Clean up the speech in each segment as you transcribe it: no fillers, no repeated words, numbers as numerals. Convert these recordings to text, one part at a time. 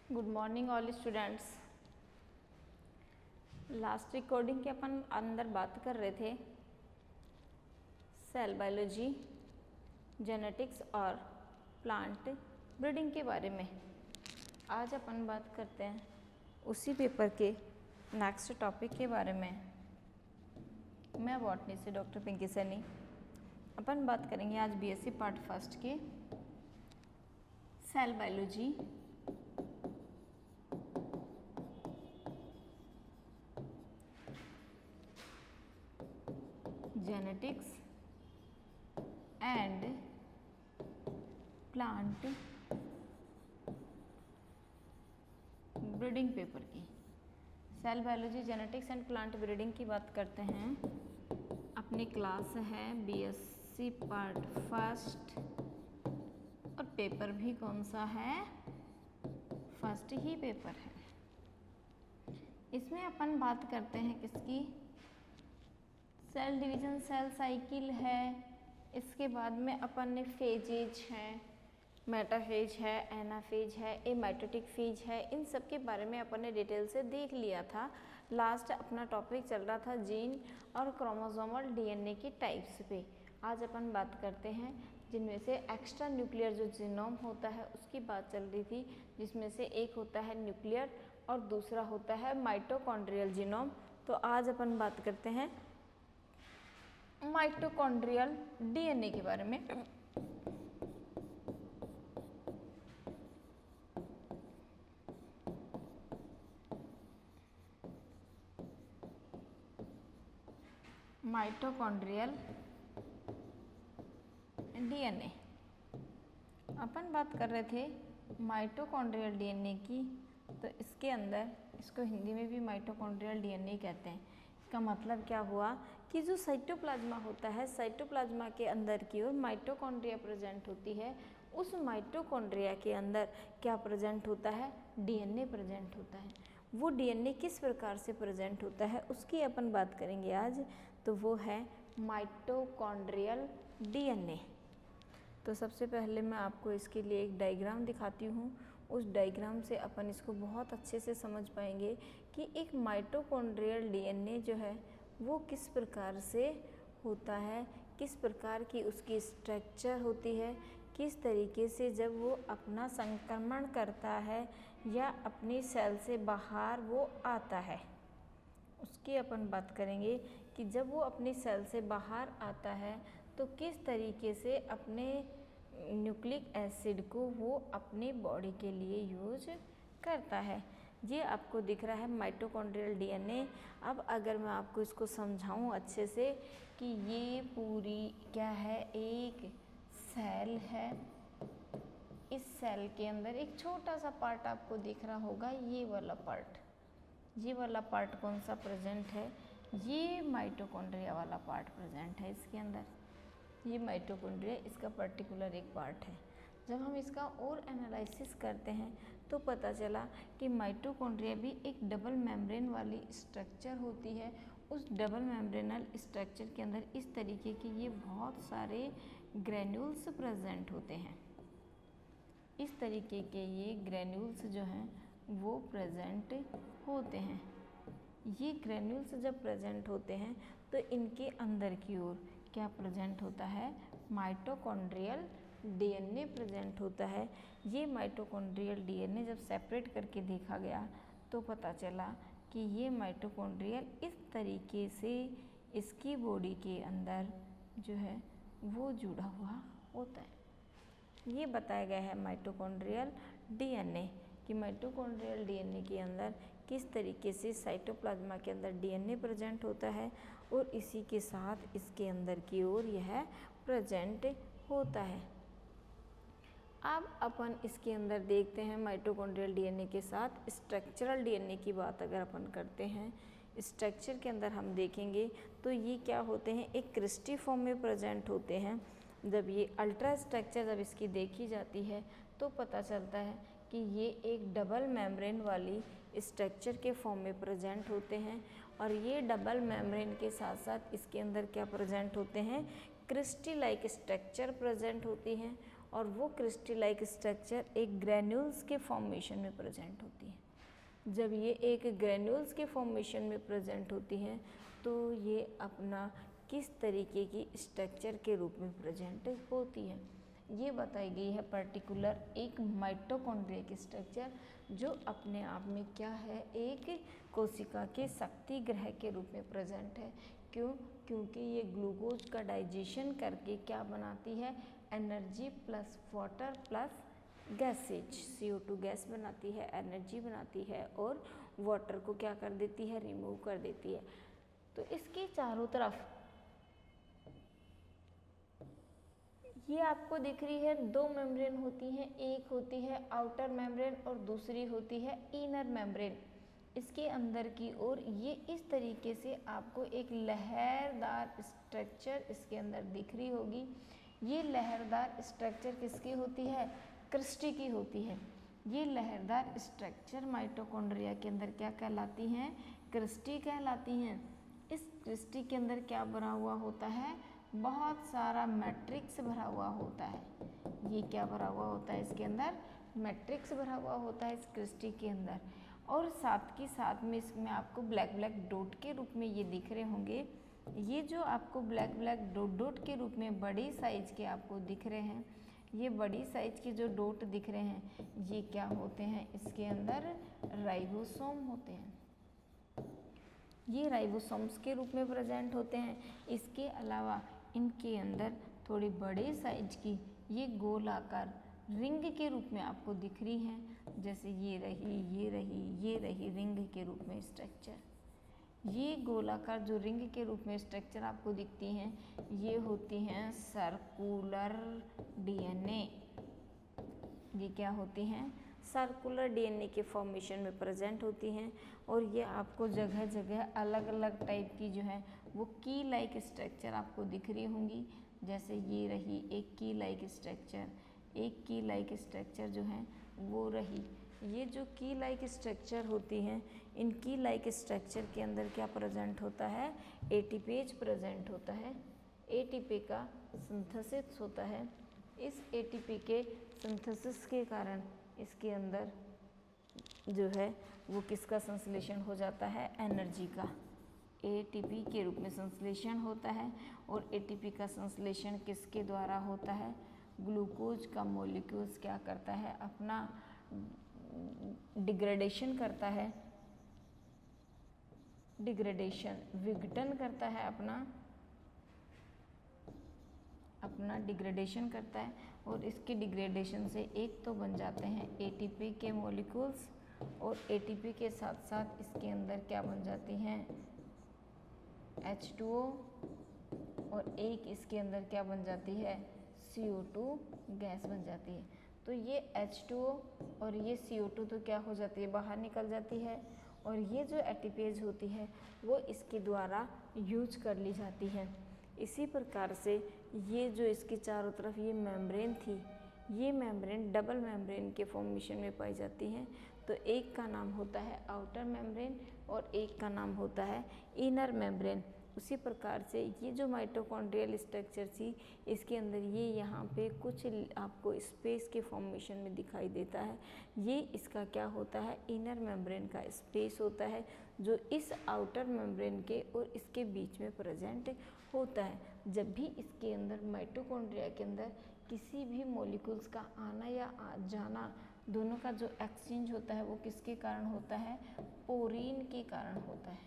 Good morning all students. Last recording के अपन अंदर बात कर रहे थे सेल बायोलॉजी, जेनेटिक्स और प्लांट ब्रीडिंग के बारे में। आज अपन बात करते हैं उसी पेपर के नेक्स्ट टॉपिक के बारे में। मैं बॉटनी से डॉक्टर पिंकी सैनी। अपन बात करेंगे आज बीएससी पार्ट फर्स्ट के cell biology, genetics and plant breeding paper की। Cell biology, genetics and plant breeding की बात करते हैं। अपनी क्लास है बीएससी पार्ट फर्स्ट और पेपर भी कौन सा है? फर्स्ट ही पेपर है। इसमें अपन बात करते हैं किसकी? सेल डिवीजन, सेल साइकिल है। इसके बाद में अपन ने फेजेज है, मेटाफेज है, एनाफेज है, एमाइटोटिक फेज है। इन सब के बारे में अपन ने डिटेल से देख लिया था। लास्ट अपना टॉपिक चल रहा था जीन और क्रोमोसोमल डीएनए की टाइप्स पे। आज अपन बात करते हैं जिनमें से एक्स्ट्रा न्यूक्लियर जो जीनोम होता है उसकी बात चल रही थी, जिसमें से एक होता है न्यूक्लियर और दूसरा होता है माइटोकॉन्ड्रियल जीनोम। तो आज अपन बात करते हैं माइटोकॉन्ड्रियल डीएनए के बारे में। माइटोकॉन्ड्रियल डीएनए अपन बात कर रहे थे माइटोकॉन्ड्रियल डीएनए की। तो इसके अंदर इसको हिंदी में भी माइटोकॉन्ड्रियल डीएनए कहते हैं। इसका मतलब क्या हुआ कि जो साइटोप्लाज्मा होता है, साइटोप्लाज्मा के अंदर की ओर माइटोकॉन्ड्रिया प्रेजेंट होती है। उस माइटोकॉन्ड्रिया के अंदर क्या प्रेजेंट होता है? डीएनए प्रेजेंट होता है। वो डीएनए किस प्रकार से प्रेजेंट होता है उसकी अपन बात करेंगे आज। तो वो है माइटोकॉन्ड्रियल डीएनए। तो सबसे पहले मैं आपको इसके लिए एक डायग्राम दिखाती हूँ। उस डायग्राम से अपन इसको बहुत अच्छे से समझ पाएंगे कि एक माइटोकॉन्ड्रियल डीएनए जो है वो किस प्रकार से होता है, किस प्रकार की उसकी स्ट्रक्चर होती है, किस तरीके से जब वो अपना संक्रमण करता है या अपनी सेल से बाहर वो आता है उसकी अपन बात करेंगे कि जब वो अपनी सेल से बाहर आता है तो किस तरीके से अपने न्यूक्लिक एसिड को वो अपनी बॉडी के लिए यूज करता है। ये आपको दिख रहा है माइटोकॉन्ड्रियल डीएनए। अब अगर मैं आपको इसको समझाऊं अच्छे से कि ये पूरी क्या है, एक सेल है। इस सेल के अंदर एक छोटा सा पार्ट आपको दिख रहा होगा, ये वाला पार्ट। ये वाला पार्ट कौन सा प्रेजेंट है? ये माइटोकॉन्ड्रिया वाला पार्ट प्रेजेंट है इसके अंदर। ये माइटोकॉन्ड्रिया इसका पर्टिकुलर एक पार्ट है। जब हम इसका और एनालिसिस करते हैं तो पता चला कि माइटोकॉन्ड्रिया भी एक डबल मेम्ब्रेन वाली स्ट्रक्चर होती है। उस डबल मेम्ब्रेनल स्ट्रक्चर के अंदर इस तरीके के ये बहुत सारे ग्रेन्यूल्स प्रेजेंट होते हैं। इस तरीके के ये ग्रेन्यूल्स जो हैं वो प्रेजेंट होते हैं। ये ग्रेन्यूल्स जब प्रेजेंट होते हैं तो इनके अंदर की ओर क्या प्रेजेंट होता है? माइटोकॉन्ड्रियल डीएनए प्रेजेंट होता है। ये माइटोकॉन्ड्रियल डीएनए जब सेपरेट करके देखा गया तो पता चला कि ये माइटोकॉन्ड्रियल इस तरीके से इसकी बॉडी के अंदर जो है वो जुड़ा हुआ होता है। ये बताया गया है माइटोकॉन्ड्रियल डीएनए कि माइटोकॉन्ड्रियल डीएनए के अंदर किस तरीके से साइटोप्लाज्मा के अंदर डीएनए प्रेजेंट होता है और इसी के साथ इसके अंदर की ओर यह प्रेजेंट होता है। अब अपन इसके अंदर देखते हैं माइटोकॉन्ड्रियल डीएनए के साथ स्ट्रक्चरल डीएनए की बात अगर अपन करते हैं, स्ट्रक्चर के अंदर हम देखेंगे तो ये क्या होते हैं? एक क्रिस्टी फॉर्म में प्रेजेंट होते हैं। जब ये अल्ट्रा स्ट्रक्चर जब इसकी देखी जाती है तो पता चलता है कि ये एक डबल मेम्ब्रेन वाली स्ट्रक्चर के फॉर्म में प्रेजेंट होते हैं। और ये डबल मेम्ब्रेन के साथ साथ इसके अंदर क्या प्रेजेंट होते हैं? क्रिस्टी लाइक स्ट्रक्चर प्रेजेंट होती हैं। और वो क्रिस्टलाइक स्ट्रक्चर एक ग्रेन्यूल्स के फॉर्मेशन में प्रेजेंट होती है। जब ये एक ग्रेन्यूल्स के फॉर्मेशन में प्रेजेंट होती है तो ये अपना किस तरीके की स्ट्रक्चर के रूप में प्रेजेंट होती है, ये बताई गई है पर्टिकुलर एक माइटोकॉन्ड्रिया की स्ट्रक्चर, जो अपने आप में क्या है, एक कोशिका के शक्ति ग्रह के रूप में प्रेजेंट है। क्यों? क्योंकि ये ग्लूकोज का डाइजेशन करके क्या बनाती है, energy plus water plus gases, CO2 gas बनाती है, एनर्जी बनाती है और वाटर को क्या कर देती है, रिमूव कर देती है। तो इसके चारों तरफ ये आपको दिख रही है दो मेम्ब्रेन होती हैं, एक होती है आउटर मेम्ब्रेन और दूसरी होती है इनर मेम्ब्रेन। इसके अंदर की ओर ये इस तरीके से आपको एक लहरदार स्ट्रक्चर इसके अंदर दिख रही होगी। ये लहरदार स्ट्रक्चर किसकी होती है, क्रिस्टी की होती है। ये लहरदार स्ट्रक्चर माइटोकॉन्ड्रिया के अंदर क्या कहलाती हैं, क्रिस्टी कहलाती हैं। इस क्रिस्टी के अंदर क्या भरा हुआ होता है, बहुत सारा मैट्रिक्स भरा हुआ होता है। ये क्या भरा हुआ होता है, इसके अंदर मैट्रिक्स भरा हुआ होता है इस क्रिस्टी के अंदर। और साथ में इसमें आपको ब्लैक ब्लैक डॉट के रूप में ये दिख रहे होंगे। ये जो आपको ब्लैक ब्लैक डॉट डॉट के रूप में बड़ी साइज के आपको दिख रहे हैं, ये बड़ी साइज के जो डॉट दिख रहे हैं, ये क्या होते हैं, इसके अंदर राइबोसोम होते हैं। ये राइबोसोम्स के रूप में प्रेजेंट होते हैं। इसके अलावा इनके अंदर थोड़ी बड़े साइज की ये गोलाकार रिंग के रूप में आपको दिख रही हैं, जैसे ये रही, ये रही, ये रही रिंग के रूप में स्ट्रक्चर। ये गोलाकार जो रिंग के रूप में स्ट्रक्चर आपको दिखती हैं, ये होती हैं सर्कुलर DNA। ये क्या होती हैं, सर्कुलर DNA के फॉर्मेशन में प्रेजेंट होती हैं। और ये आपको जगह जगह अलग अलग टाइप की जो है वो की लाइक स्ट्रक्चर आपको दिख रही होंगी। जैसे ये रही एक की लाइक स्ट्रक्चर, एक की लाइक स्ट्रक्चर जो है वो रही। ये जो की लाइक स्ट्रक्चर होती हैं, इन की लाइक स्ट्रक्चर के अंदर क्या प्रेजेंट होता है, ATPase प्रेजेंट होता है। ATP का सिंथेसिस होता है। इस ATP के सिंथेसिस के कारण इसके अंदर जो है वो किसका संश्लेषण हो जाता है, एनर्जी का। ATP के रूप में संश्लेषण होता है। और ATP का संश्लेषण किसके द्वारा होता है, ग्लूकोज का मॉलिक्यूल्स क्या करता है, अपना डिग्रेडेशन करता है, डिग्रेडेशन विघटन करता है, अपना डिग्रेडेशन करता है। और इसके डिग्रेडेशन से एक तो बन जाते हैं ATP के मॉलिक्यूल्स, और ATP के साथ साथ इसके अंदर क्या बन जाती हैं, H2O, और एक इसके अंदर क्या बन जाती है, CO2 गैस बन जाती है। तो ये H2O और ये CO2 तो क्या हो जाती है, बाहर निकल जाती है। और ये जो ATPase होती है वो इसके द्वारा यूज कर ली जाती है। इसी प्रकार से ये जो इसके चारों तरफ ये मेम्ब्रेन थी, ये मेम्ब्रेन डबल मेम्ब्रेन के फॉर्मेशन में पाई जाती हैं। तो एक का नाम होता है आउटर मेम्ब्रेन और एक का नाम होता है इनर मेम्ब्रेन। उसी प्रकार से ये जो माइटोकॉन्ड्रियल स्ट्रक्चर थी, इसके अंदर ये यहाँ पे कुछ आपको स्पेस के फॉर्मेशन में दिखाई देता है। ये इसका क्या होता है, इनर मेम्ब्रेन का स्पेस होता है, जो इस आउटर मेम्ब्रेन के और इसके बीच में प्रेजेंट होता है। जब भी इसके अंदर माइटोकॉन्ड्रिया के अंदर किसी भी मॉलिक्यूल्स का आना या जाना, दोनों का जो एक्सचेंज होता है वो किसके कारण होता है, पोरीन के कारण होता है,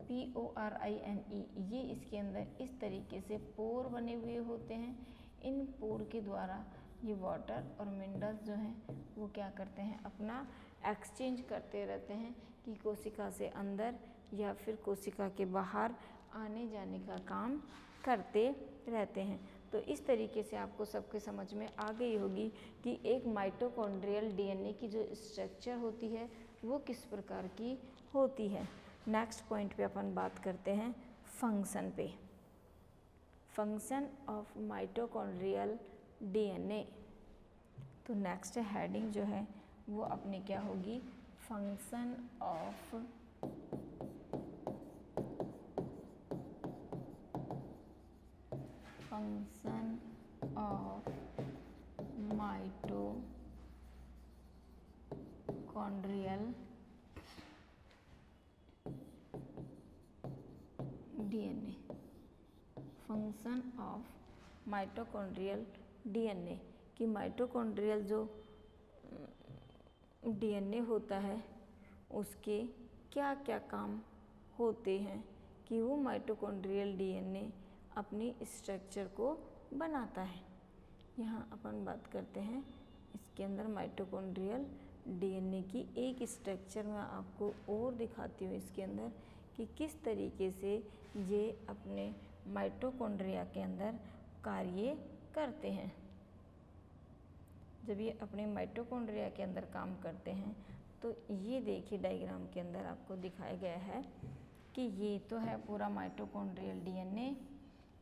PORINE। ये इसके अंदर इस तरीके से पोर बने हुए होते हैं। इन पोर के द्वारा ये वाटर और मिनरल्स जो हैं वो क्या करते हैं, अपना एक्सचेंज करते रहते हैं कि कोशिका से अंदर या फिर कोशिका के बाहर आने जाने का काम करते रहते हैं। तो इस तरीके से आपको सबके समझ में आ गई होगी कि एक माइटोकॉन्ड्रियल DNA की जो स्ट्रक्चर होती है वो किस प्रकार की होती है। नेक्स्ट पॉइंट पे अपन बात करते हैं फंक्शन पे, फंक्शन ऑफ माइटोकॉन्ड्रियल DNA। तो नेक्स्ट हेडिंग जो है वो अपने क्या होगी, function of of mitochondrial DNA, function of mitochondrial DNA कि माइटोकॉन्ड्रियल जो डीएनए होता है उसके क्या क्या काम होते हैं कि वो माइटोकॉन्ड्रियल डीएनए अपनी स्ट्रक्चर को बनाता है। यहाँ अपन बात करते हैं इसके अंदर माइटोकॉन्ड्रियल डीएनए की एक स्ट्रक्चर मैं आपको और दिखाती हूँ इसके अंदर कि किस तरीके से ये अपने माइटोकॉन्ड्रिया के अंदर कार्य करते हैं। जब ये अपने माइटोकॉन्ड्रिया के अंदर काम करते हैं तो ये देखिए डायग्राम के अंदर आपको दिखाया गया है कि ये तो है पूरा माइटोकॉन्ड्रियल डीएनए।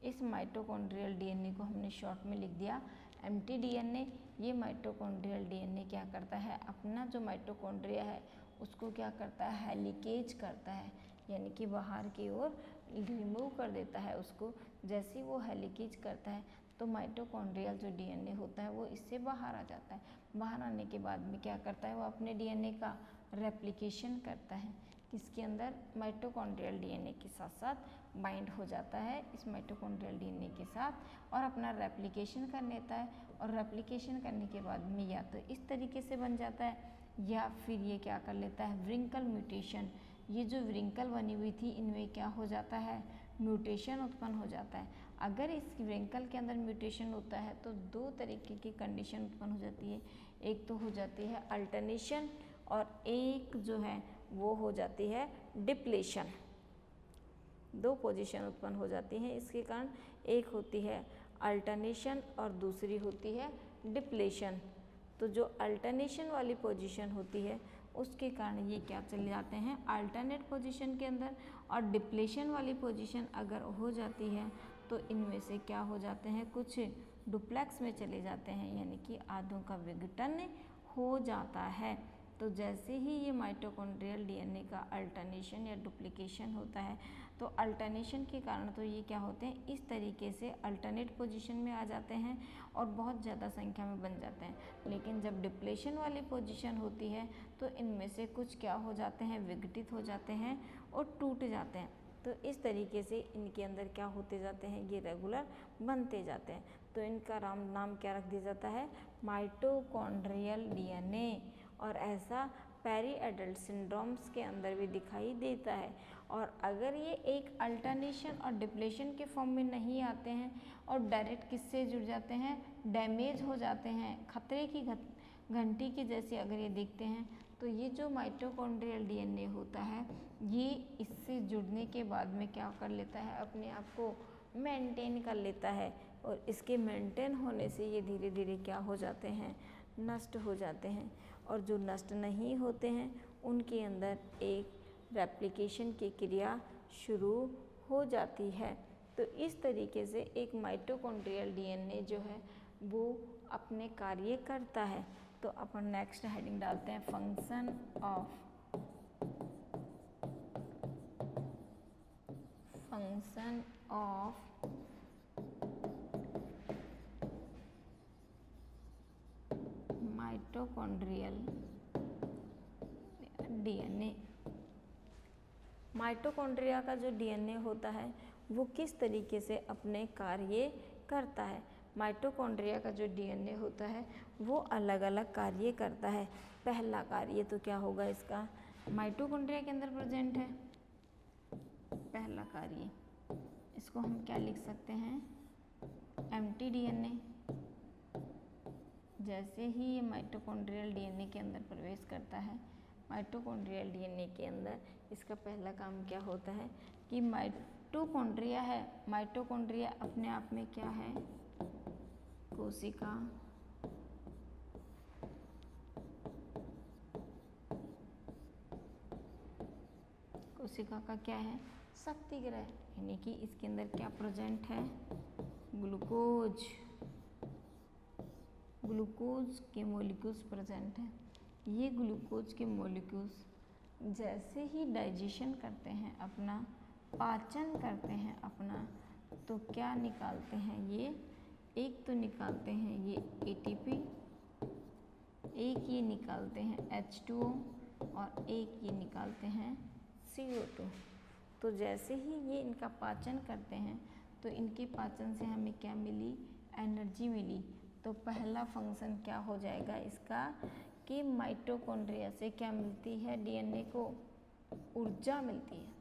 इस माइटोकॉन्ड्रियल डीएनए को हमने शॉर्ट में लिख दिया mtDNA। ये माइटोकॉन्ड्रियल डीएनए क्या करता है, अपना जो माइटोकॉन्ड्रिया है उसको क्या करता है, हेलिकेज करता है, यानी कि बाहर की ओर रिमूव कर देता है उसको। जैसे ही वो हेलिकेज करता है तो माइटोकॉन्ड्रियल जो डीएनए होता है वो इससे बाहर आ जाता है। बाहर आने के बाद में क्या करता है, वो अपने डीएनए का रेप्लिकेशन करता है। किसके अंदर, माइटोकॉन्ड्रियल डीएनए के साथ साथ बाइंड हो जाता है इस माइटोकॉन्ड्रियल डीएनए के साथ और अपना रेप्लिकेशन कर लेता है। और रेप्लिकेशन करने के बाद में या तो इस तरीके से बन जाता है या फिर ये क्या कर लेता है, व्रिंकल म्यूटेशन। ये जो व्रिंकल बनी हुई थी इनमें क्या हो जाता है, म्यूटेशन उत्पन्न हो जाता है। अगर इस व्रिंकल के अंदर म्यूटेशन होता है तो दो तरीके की कंडीशन उत्पन्न हो जाती है। एक तो हो जाती है अल्टरनेशन और एक जो है वो हो जाती है डिप्लेशन। दो पोजीशन उत्पन्न हो जाती हैं इसके कारण, एक होती है अल्टरनेशन और दूसरी होती है डिप्लेशन। तो जो अल्टरनेशन वाली पोजीशन होती है उसके कारण ये क्या चले जाते हैं अल्टरनेट पोजीशन के अंदर, और डिप्लेशन वाली पोजीशन अगर हो जाती है तो इनमें से क्या हो जाते हैं, कुछ डुप्लेक्स में चले जाते हैं, यानी कि आधों का विघटन हो जाता है। तो जैसे ही ये माइटोकॉन्ड्रियल डीएनए का अल्टरनेशन या डुप्लीकेशन होता है तो अल्टरनेशन के कारण तो ये क्या होते हैं, इस तरीके से अल्टरनेट पोजीशन में आ जाते हैं और बहुत ज़्यादा संख्या में बन जाते हैं। लेकिन जब डिप्लेशन वाली पोजीशन होती है तो इनमें से कुछ क्या हो जाते हैं, विघटित हो जाते हैं और टूट जाते हैं। तो इस तरीके से इनके अंदर क्या होते जाते हैं, ये रेगुलर बनते जाते हैं। तो इनका नाम क्या रख दिया जाता है, माइटोकॉन्ड्रियल डीएनए। और ऐसा पेरी एडल्ट सिंड्रोम्स के अंदर भी दिखाई देता है। और अगर ये एक अल्टरनेशन और डिप्लेशन के फॉर्म में नहीं आते हैं और डायरेक्ट किससे जुड़ जाते हैं, डैमेज हो जाते हैं, खतरे की घंटी की जैसे अगर ये दिखते हैं, तो ये जो माइटोकॉन्ड्रियल डीएनए होता है ये इससे जुड़ने के बाद में क्या कर लेता है, अपने आप को मेंटेन कर लेता है। और इसके मेंटेन होने से ये धीरे धीरे क्या हो जाते हैं, नष्ट हो जाते हैं। और जो नष्ट नहीं होते हैं उनके अंदर एक रेप्लिकेशन की क्रिया शुरू हो जाती है। तो इस तरीके से एक माइटोकॉन्ड्रियल डीएनए जो है वो अपने कार्य करता है। तो अपन नेक्स्ट हेडिंग डालते हैं, function of mitochondrial DNA. Mitochondria का जो डीएनए होता है वो किस तरीके से अपने कार्य करता है। माइटोकॉन्ड्रिया का जो डीएनए होता है वो अलग अलग कार्य करता है। पहला कार्य तो क्या होगा इसका, माइटोकॉन्ड्रिया के अंदर प्रेजेंट है पहला कार्य, इसको हम क्या लिख सकते हैं, mtDNA। जैसे ही ये माइटोकॉन्ड्रियल डीएनए के अंदर प्रवेश करता है, माइटोकॉन्ड्रियल डीएनए के अंदर इसका पहला काम क्या होता है कि माइटोकॉन्ड्रिया है, माइटोकॉन्ड्रिया अपने आप में क्या है, कोशिका। कोशिका का क्या है, शक्ति ग्रह, यानी कि इसके अंदर क्या प्रेजेंट है, ग्लूकोज के मॉलिक्यूल्स प्रेजेंट हैं। ये ग्लूकोज के मॉलिक्यूल्स जैसे ही डाइजेशन करते हैं, अपना पाचन करते हैं अपना, तो क्या निकालते हैं, ये एक तो निकालते हैं ये ATP, एक ये निकालते हैं H2O और एक ये निकालते हैं CO2। तो जैसे ही ये इनका पाचन करते हैं तो इनके पाचन से हमें क्या मिली, एनर्जी मिली। तो पहला फंक्शन क्या हो जाएगा इसका कि माइटोकॉन्ड्रिया से क्या मिलती है, DNA को ऊर्जा मिलती है।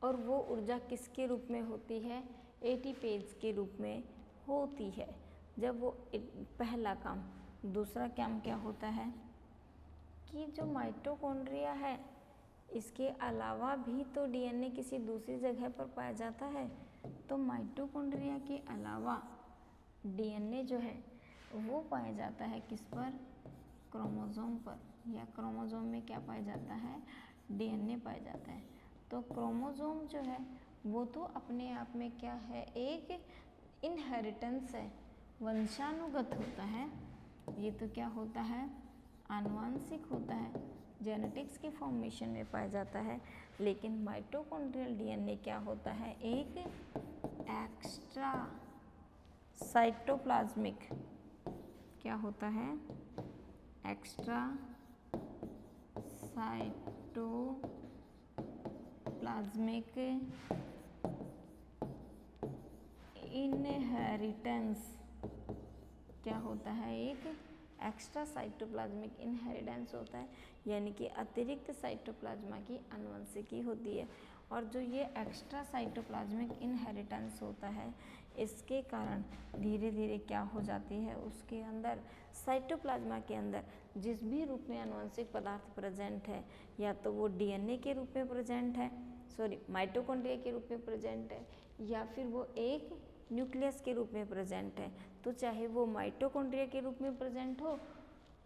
और वो ऊर्जा किसके रूप में होती है, एटीपेज के रूप में होती है। जब वो पहला काम, दूसरा काम क्या होता है कि जो माइटोकॉन्ड्रिया है इसके अलावा भी तो DNA किसी दूसरी जगह पर पाया जाता है। तो माइटोकॉन्ड्रिया के अलावा DNA जो है वो पाया जाता है किस पर, क्रोमोसोम पर, या क्रोमोसोम में क्या पाया जाता है, DNA पाया जाता है। तो क्रोमोसोम जो है वो तो अपने आप में क्या है, एक इनहेरिटेंस है, वंशानुगत होता है। ये तो क्या होता है, आनुवंशिक होता है, जेनेटिक्स की फॉर्मेशन में पाया जाता है। लेकिन माइटोकॉन्ड्रियल DNA क्या होता है, एक एक्स्ट्रा साइटोप्लाज्मिक, क्या होता है, एक्स्ट्रा साइटोप्लाज्मिक इनहेरिटेंस, क्या होता है, एक एक्स्ट्रा साइटोप्लाज्मिक इनहेरिटेंस होता है, यानी कि अतिरिक्त साइटोप्लाज्मा की आनुवंशिकी होती है। और जो ये एक्स्ट्रा साइटोप्लाज्मिक इनहेरिटेंस होता है इसके कारण धीरे धीरे क्या हो जाती है, उसके अंदर साइटोप्लाज्मा के अंदर जिस भी रूप में आनुवंशिक पदार्थ प्रेजेंट है, या तो वो DNA के रूप में प्रेजेंट है, माइटोकॉन्ड्रिया के रूप में प्रेजेंट है, या फिर वो एक न्यूक्लियस के रूप में प्रेजेंट है। तो चाहे वो माइटोकॉन्ड्रिया के रूप में प्रेजेंट हो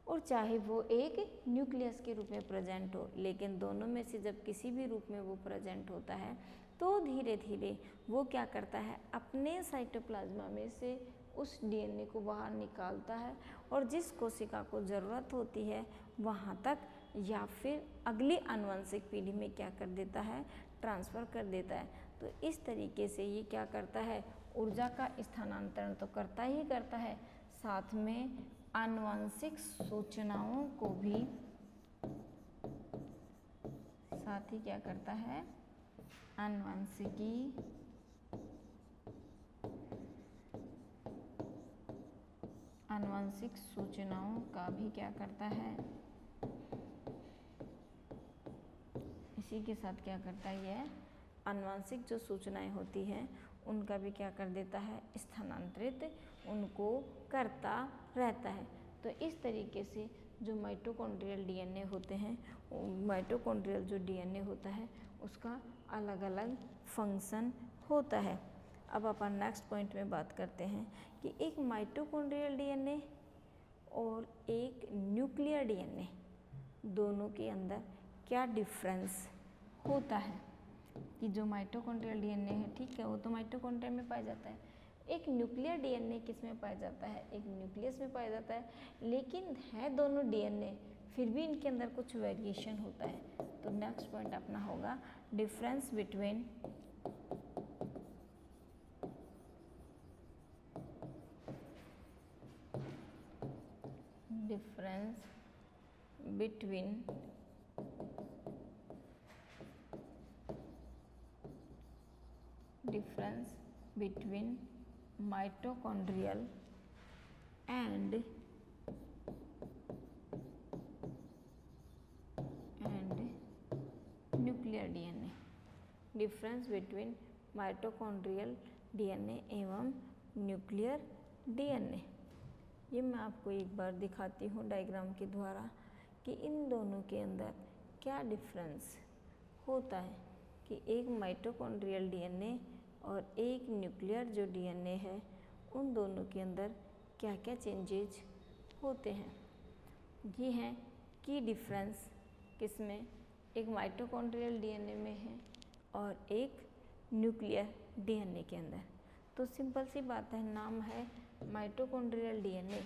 और चाहे वो एक न्यूक्लियस के रूप में प्रेजेंट हो, लेकिन दोनों में से जब किसी भी रूप में वो प्रेजेंट होता है तो धीरे धीरे वो क्या करता है, अपने साइटोप्लाज्मा में से उस DNA को बाहर निकालता है और जिस कोशिका को ज़रूरत होती है वहाँ तक या फिर अगली आनुवंशिक पीढ़ी में क्या कर देता है, ट्रांसफ़र कर देता है। तो इस तरीके से ये क्या करता है, ऊर्जा का स्थानांतरण तो करता ही करता है, साथ में आनुवंशिक सूचनाओं को भी साथ ही क्या करता है, आनुवंशिक सूचनाओं का भी क्या करता है, इसी के साथ क्या करता है, यह आनुवंशिक जो सूचनाएं होती हैं उनका भी क्या कर देता है, स्थानांतरित उनको करता रहता है। तो इस तरीके से जो माइटोकॉन्ड्रियल DNA होते हैं, माइटोकॉन्ड्रियल जो DNA होता है उसका अलग अलग फंक्शन होता है। अब अपन नेक्स्ट पॉइंट में बात करते हैं कि एक माइटोकॉन्ड्रियल DNA और एक न्यूक्लियर DNA दोनों के अंदर क्या डिफरेंस होता है। कि जो माइटोकॉन्ड्रियल DNA है, ठीक है, वो तो माइटोकॉन्ड्रिया में पाया जाता है। एक न्यूक्लियर DNA किस में पाया जाता है, एक न्यूक्लियस में पाया जाता है, लेकिन है दोनों DNA, फिर भी इनके अंदर कुछ वेरिएशन होता है। तो नेक्स्ट पॉइंट अपना होगा difference between mitochondrial and nuclear DNA। Difference between mitochondrial DNA एवं न्यूक्लियर DNA। ये मैं आपको एक बार दिखाती हूँ डायग्राम के द्वारा कि इन दोनों के अंदर क्या डिफरेंस होता है। कि एक माइटोकॉन्ड्रियल DNA और एक न्यूक्लियर जो DNA है उन दोनों के अंदर क्या क्या चेंजेज होते हैं। ये हैं की डिफरेंस किसमें, एक माइटोकॉन्ड्रियल DNA में है और एक न्यूक्लियर DNA के अंदर। तो सिंपल सी बात है, नाम है माइटोकॉन्ड्रियल DNA।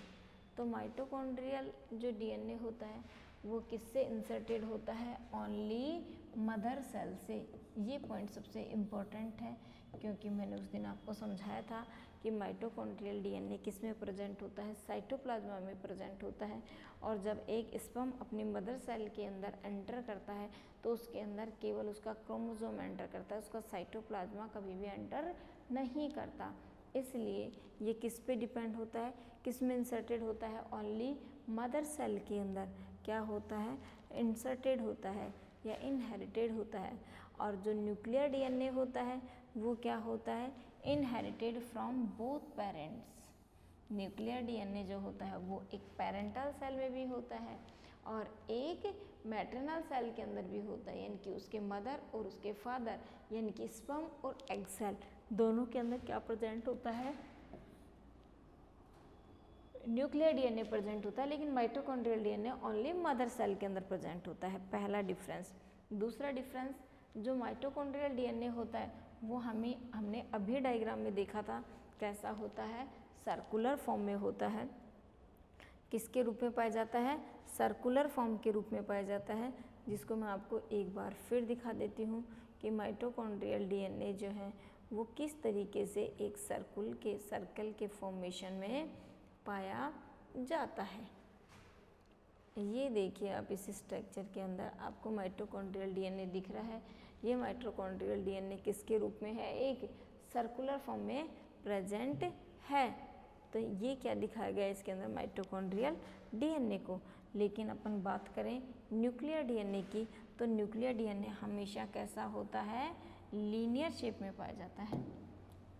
तो माइटोकॉन्ड्रियल जो DNA होता है वो किससे इंसर्टेड होता है, ओनली मदर सेल से। ये पॉइंट सबसे इम्पोर्टेंट है, क्योंकि मैंने उस दिन आपको समझाया था कि माइटोकॉन्ड्रियल डीएनए किस में प्रेजेंट होता है, साइटोप्लाज्मा में प्रेजेंट होता है। और जब एक स्पर्म अपनी मदर सेल के अंदर एंटर करता है तो उसके अंदर केवल उसका क्रोमोसोम एंटर करता है, उसका साइटोप्लाज्मा कभी भी एंटर नहीं करता। इसलिए ये किस पे डिपेंड होता है, किस में इंसर्टेड होता है, ओनली मदर सेल के अंदर क्या होता है, इंसर्टेड होता है या इनहेरिटेड होता है। और जो न्यूक्लियर डीएनए होता है वो क्या होता है, inherited from both parents. Nuclear DNA जो होता है वो एक पेरेंटल सेल में भी होता है और एक मैटरनल सेल के अंदर भी होता है, यानी कि उसके मदर और उसके फादर यानी कि स्पर्म और एग सेल दोनों के अंदर क्या प्रेजेंट होता है, न्यूक्लियर डीएनए प्रेजेंट होता है। लेकिन mitochondrial DNA only mother cell के अंदर प्रेजेंट होता है, पहला डिफरेंस। दूसरा डिफरेंस, जो माइटोकॉन्ड्रियल डीएनए होता है वो हमने अभी डायग्राम में देखा था कैसा होता है, सर्कुलर फॉर्म में होता है। किसके रूप में पाया जाता है, सर्कुलर फॉर्म के रूप में पाया जाता है, जिसको मैं आपको एक बार फिर दिखा देती हूँ कि माइटोकॉन्ड्रियल डीएनए जो है वो किस तरीके से एक सर्कल के फॉर्मेशन में पाया जाता है। ये देखिए आप, इस स्ट्रक्चर के अंदर आपको माइटोकॉन्ड्रियल डीएनए दिख रहा है। ये माइटोकॉन्ड्रियल डीएनए किसके रूप में है, एक सर्कुलर फॉर्म में प्रेजेंट है। तो ये क्या दिखाया गया है इसके अंदर, माइटोकॉन्ड्रियल डीएनए को। लेकिन अपन बात करें न्यूक्लियर डीएनए की, तो न्यूक्लियर डीएनए हमेशा कैसा होता है, लीनियर शेप में पाया जाता है।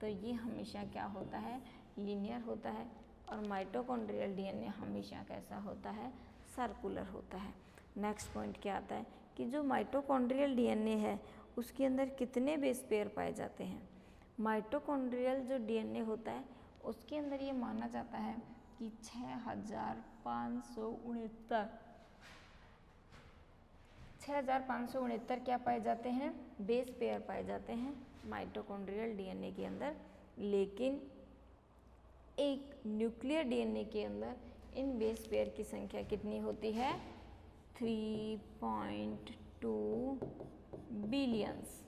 तो ये हमेशा क्या होता है, लीनियर होता है। और माइटोकॉन्ड्रियल डीएनए हमेशा कैसा होता है, सर्कुलर होता है। नेक्स्ट पॉइंट क्या आता है कि जो माइटोकॉन्ड्रियल डीएनए है उसके अंदर कितने बेस पेयर पाए जाते हैं। माइटोकॉन्ड्रियल जो डीएनए होता है उसके अंदर ये माना जाता है कि 6569 क्या पाए जाते हैं, बेस पेयर पाए जाते हैं माइटोकॉन्ड्रियल डीएनए के अंदर। लेकिन एक न्यूक्लियर डीएनए के अंदर इन बेस पेयर की संख्या कितनी होती है, 3.2 बिलियंस।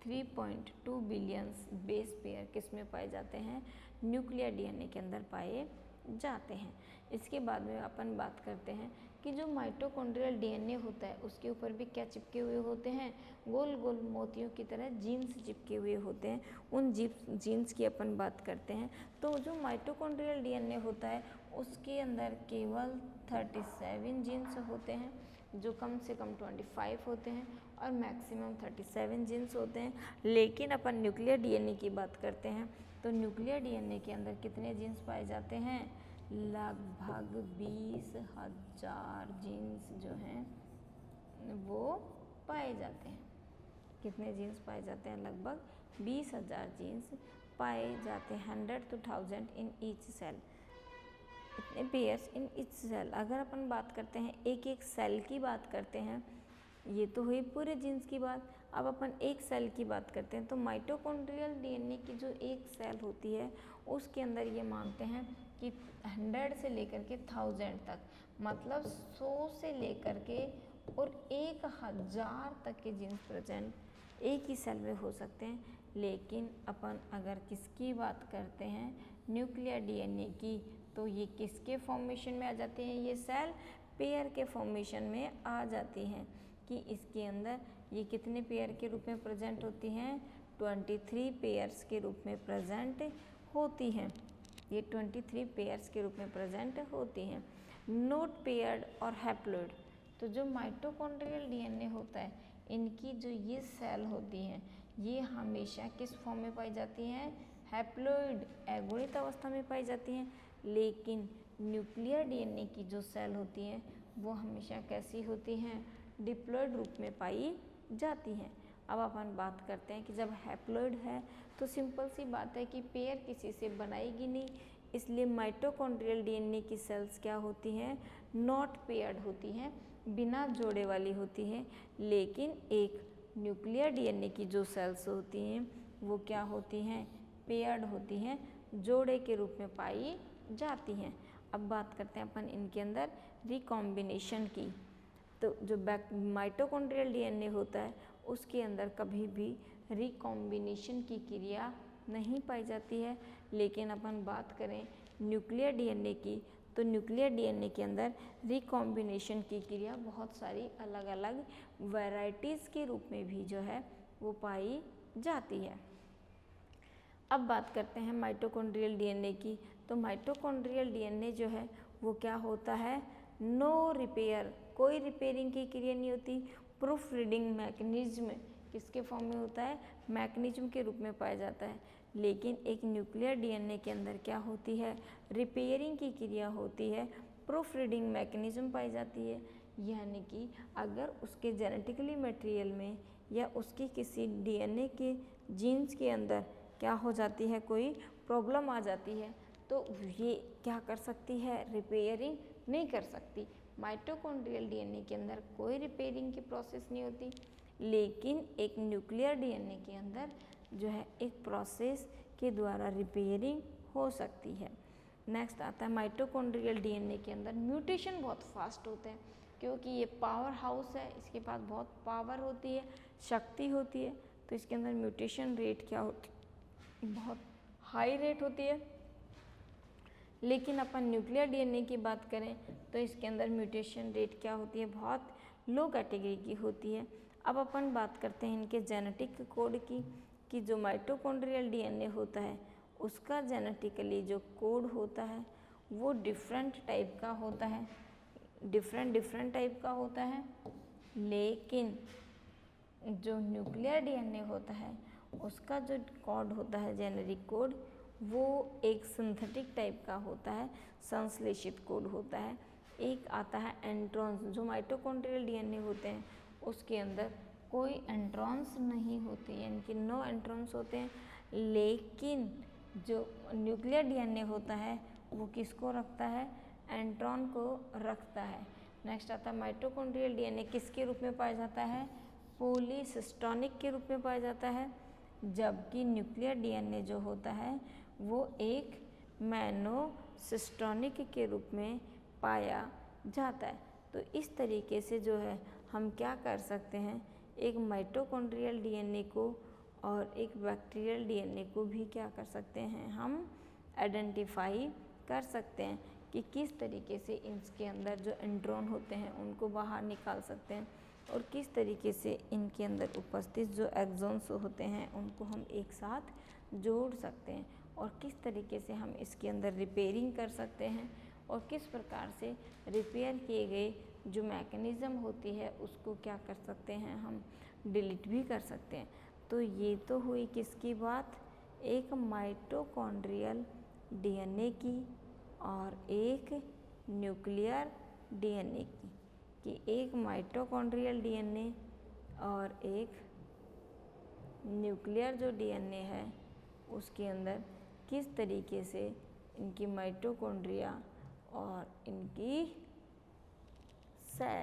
3.2 बिलियंस बेस पेयर किस में पाए जाते हैं, न्यूक्लियर डीएनए के अंदर पाए जाते हैं। इसके बाद में अपन बात करते हैं कि जो माइटोकॉन्ड्रियल डीएनए होता है उसके ऊपर भी क्या चिपके हुए होते हैं, गोल गोल मोतियों की तरह जीन्स चिपके हुए होते हैं। उन जीन्स की अपन बात करते हैं। तो जो माइटोकॉन्ड्रियल डीएनए होता है उसके अंदर केवल 37 जीन्स होते हैं, जो कम से कम 25 होते हैं और मैक्सिमम 37 जीन्स होते हैं। लेकिन अपन न्यूक्लियर डीएनए की बात करते हैं तो न्यूक्लियर डीएनए के अंदर कितने जीन्स पाए जाते हैं, लगभग 20,000 जीन्स जो हैं वो पाए जाते हैं। कितने जीन्स पाए जाते हैं, लगभग 20,000 जीन्स पाए जाते हैं, 100 to 1000 इन ईच सेल, इतने पेयर्स इन ईच सेल। अगर अपन बात करते हैं एक एक सेल की बात करते हैं, ये तो हुई पूरे जीन्स की बात। अब अपन एक सेल की बात करते हैं तो माइटोकॉन्ड्रियल डीएनए की जो एक सेल होती है उसके अंदर ये मानते हैं कि 100 से लेकर के 1000 तक, मतलब 100 से लेकर के और 1000 तक के जीन्स प्रेजेंट एक ही सेल में हो सकते हैं। लेकिन अपन अगर किसकी बात करते हैं, न्यूक्लियर डीएनए की, तो ये किसके फॉर्मेशन में आ जाते हैं, ये सेल पेयर के फॉर्मेशन में आ जाती हैं। कि इसके अंदर ये कितने पेयर के रूप में प्रेजेंट होती हैं, 23 पेयर्स के रूप में प्रेजेंट होती हैं। ये 23 पेयर्स के रूप में प्रेजेंट होती हैं, नोट पेयर्ड और हैप्लॉइड। तो जो माइटोकॉन्ड्रियल डीएनए होता है इनकी जो ये सेल होती हैं ये हमेशा किस फॉर्म में पाई जाती हैं, हैप्लॉइड एगोनित अवस्था में पाई जाती हैं। लेकिन न्यूक्लियर डीएनए की जो सेल होती हैं वो हमेशा कैसी होती हैं, डिप्लॉइड रूप में पाई जाती हैं। अब अपन बात करते हैं कि जब हैप्लॉइड है तो सिंपल सी बात है कि पेयर किसी से बनाएगी नहीं, इसलिए माइटोकॉन्ड्रियल डीएनए की सेल्स क्या होती हैं, नॉट पेयर्ड होती हैं, बिना जोड़े वाली होती हैं। लेकिन एक न्यूक्लियर डीएनए की जो सेल्स होती हैं वो क्या होती हैं, पेयर्ड होती हैं, जोड़े के रूप में पाई जाती हैं। अब बात करते हैं अपन इनके अंदर रिकॉम्बिनेशन की। तो जो माइटोकॉन्ड्रियल डीएनए होता है उसके अंदर कभी भी रिकॉम्बिनेशन की क्रिया नहीं पाई जाती है। लेकिन अपन बात करें न्यूक्लियर डीएनए की, तो न्यूक्लियर डीएनए के अंदर रिकॉम्बिनेशन की क्रिया बहुत सारी अलग अलग वैरायटीज़ के रूप में भी जो है वो पाई जाती है। अब बात करते हैं माइटोकॉन्ड्रियल डीएनए की। तो माइटोकॉन्ड्रियल डीएनए जो है वो क्या होता है, नो रिपेयर, कोई रिपेयरिंग की क्रिया नहीं होती। प्रूफ रीडिंग मैकेनिज्म किसके फॉर्म में होता है, मैकेनिज्म के रूप में पाया जाता है। लेकिन एक न्यूक्लियर डीएनए के अंदर क्या होती है, रिपेयरिंग की क्रिया होती है, प्रूफ रीडिंग मैकेनिज्म पाई जाती है। यानी कि अगर उसके जेनेटिकली मटेरियल में या उसकी किसी डीएनए के जीन्स के अंदर क्या हो जाती है, कोई प्रॉब्लम आ जाती है, तो ये क्या कर सकती है, रिपेयरिंग नहीं कर सकती। माइटोकॉन्ड्रियल डीएनए के अंदर कोई रिपेयरिंग की प्रोसेस नहीं होती। लेकिन एक न्यूक्लियर डीएनए के अंदर जो है एक प्रोसेस के द्वारा रिपेयरिंग हो सकती है। नेक्स्ट आता है माइटोकॉन्ड्रियल डीएनए के अंदर म्यूटेशन बहुत फास्ट होते हैं, क्योंकि ये पावर हाउस है, इसके पास बहुत पावर होती है, शक्ति होती है, तो इसके अंदर म्यूटेशन रेट क्या होती है, बहुत हाई रेट होती है। लेकिन अपन न्यूक्लियर डीएनए की बात करें तो इसके अंदर म्यूटेशन रेट क्या होती है, बहुत लो कैटेगरी की होती है। अब अपन बात करते हैं इनके जेनेटिक कोड की, कि जो माइटोकॉन्ड्रियल डीएनए होता है उसका जेनेटिकली जो कोड होता है वो डिफरेंट टाइप का होता है, डिफरेंट टाइप का होता है। लेकिन जो न्यूक्लियर डीएनए होता है उसका जो कोड होता है, जेनेरिक कोड, वो एक सिंथेटिक टाइप का होता है, संश्लेषित कोड होता है। एक आता है एंट्रॉन्स, जो माइटोकॉन्ड्रियल डीएनए होते हैं उसके अंदर कोई एंट्रॉन्स नहीं होते, यानी कि नो एंट्रॉन्स होते हैं। लेकिन जो न्यूक्लियर डीएनए होता है वो किसको रखता है, एंट्रॉन को रखता है। नेक्स्ट आता है माइटोकॉन्ड्रियल डीएनए किसके रूप में पाया जाता है, पॉलीसिस्टोनिक के रूप में पाया जाता है। जबकि न्यूक्लियर डीएनए जो होता है वो एक मोनोसिस्टोनिक के रूप में पाया जाता है। तो इस तरीके से जो है हम क्या कर सकते हैं, एक माइटोकॉन्ड्रियल डीएनए को और एक बैक्टीरियल डीएनए को भी क्या कर सकते हैं, हम आइडेंटिफाई कर सकते हैं कि किस तरीके से इसके अंदर जो एंड्रॉन होते हैं उनको बाहर निकाल सकते हैं, और किस तरीके से इनके अंदर उपस्थित जो एक्सॉन्स होते हैं उनको हम एक साथ जोड़ सकते हैं, और किस तरीके से हम इसके अंदर रिपेयरिंग कर सकते हैं, और किस प्रकार से रिपेयर किए गए जो मैकेनिज़्म होती है उसको क्या कर सकते हैं, हम डिलीट भी कर सकते हैं। तो ये तो हुई किसकी बात, एक माइटोकॉन्ड्रियल डीएनए की और एक न्यूक्लियर डीएनए की, कि एक माइटोकॉन्ड्रियल डीएनए और एक न्यूक्लियर जो डीएनए है उसके अंदर किस तरीके से इनकी माइटोकॉन्ड्रिया और इनकी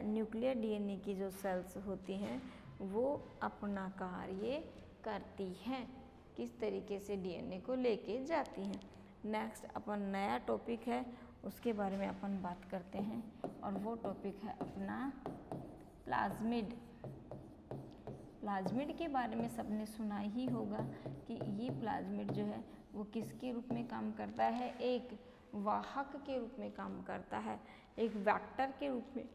न्यूक्लियर डीएनए की जो सेल्स होती हैं वो अपना कार्य करती हैं, किस तरीके से डीएनए को लेके जाती हैं। नेक्स्ट अपन नया टॉपिक है उसके बारे में अपन बात करते हैं, और वो टॉपिक है अपना प्लाज्मिड। प्लाज्मिड के बारे में सबने सुना ही होगा कि ये प्लाज्मिड जो है वो किसके रूप में काम करता है, एक वाहक के रूप में काम करता है, एक वेक्टर के रूप में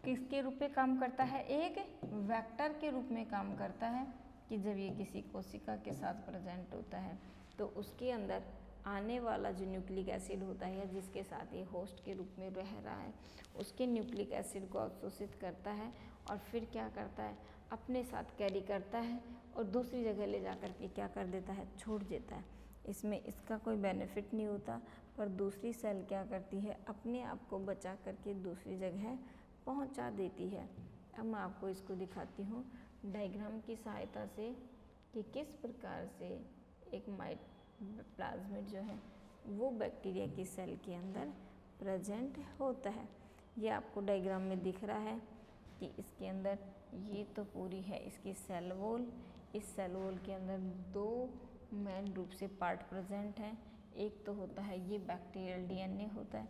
किसके रूप में काम करता है, एक वेक्टर के रूप में काम करता है। कि जब ये किसी कोशिका के साथ प्रेजेंट होता है तो उसके अंदर आने वाला जो न्यूक्लिक एसिड होता है या जिसके साथ ये होस्ट के रूप में रह रहा है उसके न्यूक्लिक एसिड को अवशोषित करता है और फिर क्या करता है, अपने साथ कैरी करता है और दूसरी जगह ले जा कर के क्या कर देता है, छोड़ देता है। इसमें इसका कोई बेनिफिट नहीं होता, पर दूसरी सेल क्या करती है, अपने आप को बचा करके दूसरी जगह पहुंचा देती है। अब मैं आपको इसको दिखाती हूँ डायग्राम की सहायता से कि किस प्रकार से एक प्लाज्मिड जो है वो बैक्टीरिया की सेल के अंदर प्रेजेंट होता है। ये आपको डायग्राम में दिख रहा है कि इसके अंदर ये तो पूरी है इसकी सेल वॉल। इस सेल वॉल के अंदर दो मेन रूप से पार्ट प्रेजेंट हैं, एक तो होता है ये बैक्टीरियल डीएनए होता है,